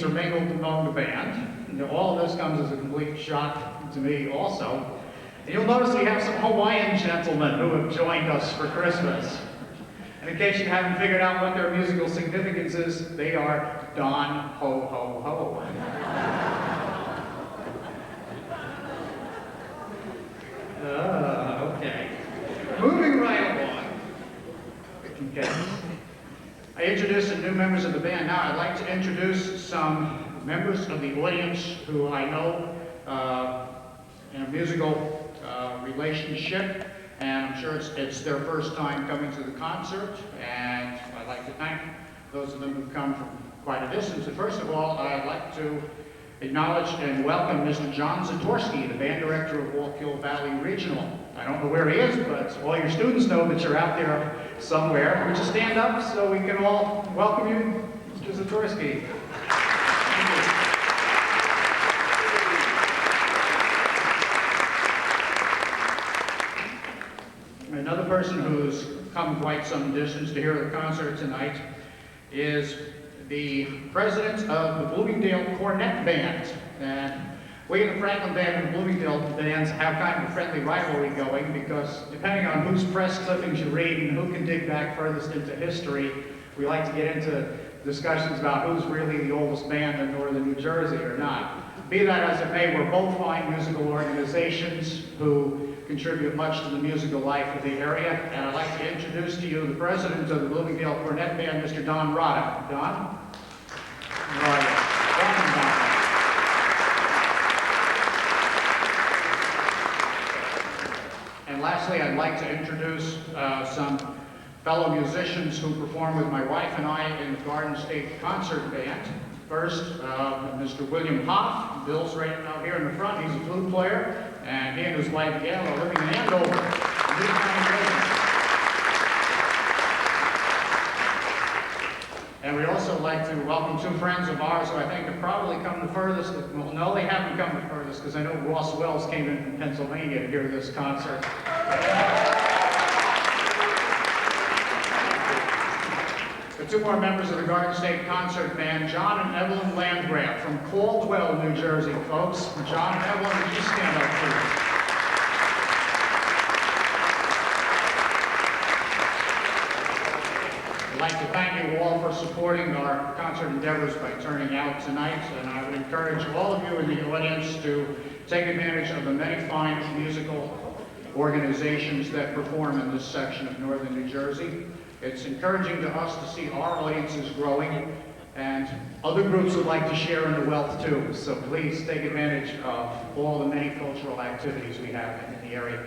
intermingled among the band. And all of this comes as a complete shock to me also. And you'll notice we have some Hawaiian gentlemen who have joined us for Christmas. And in case you haven't figured out what their musical significance is, they are Don Ho Ho Ho. Okay. Moving right along. Okay. I introduced some new members of the band. Now I'd like to introduce some members of the audience who I know in a musical relationship, and I'm sure it's their first time coming to the concert, and I'd like to thank those of them who've come from quite a distance. And first of all, I'd like to acknowledge and welcome Mr. John Zatorski, the band director of Wallkill Valley Regional. I don't know where he is, but all your students know that you're out there somewhere. Would you stand up so we can all welcome you, Mr. Zatorski? Another person who's come quite some distance to hear the concert tonight is the president of the Bloomingdale Cornet Band. And we in the Franklin Band and the Bloomingdale bands have kind of a friendly rivalry going, because depending on whose press clippings you read and who can dig back furthest into history, we like to get into discussions about who's really the oldest band in northern New Jersey or not. Be that as it may, we're both fine musical organizations who contribute much to the musical life of the area, and I'd like to introduce to you the president of the Bloomingdale Cornet Band, Mr. Don Rada. Don? Welcome, Don. And lastly, I'd like to introduce some fellow musicians who perform with my wife and I in the Garden State Concert Band. First, Mr. William Hoff. Bill's right out here in the front. He's a flute player, and he and his wife Gail are living in Andover. And we'd also like to welcome two friends of ours who I think have probably come the furthest. Well, no, they haven't come the furthest, because I know Ross Wells came in from Pennsylvania to hear this concert. The two more members of the Garden State Concert Band, John and Evelyn Landgraf from Caldwell, New Jersey, folks. John and Evelyn, would you stand up, please? I'd like to thank you all for supporting our concert endeavors by turning out tonight, and I would encourage all of you in the audience to take advantage of the many fine musical organizations that perform in this section of northern New Jersey. It's encouraging to us to see our audiences growing, and other groups would like to share in the wealth too. So please take advantage of all the many cultural activities we have in the area.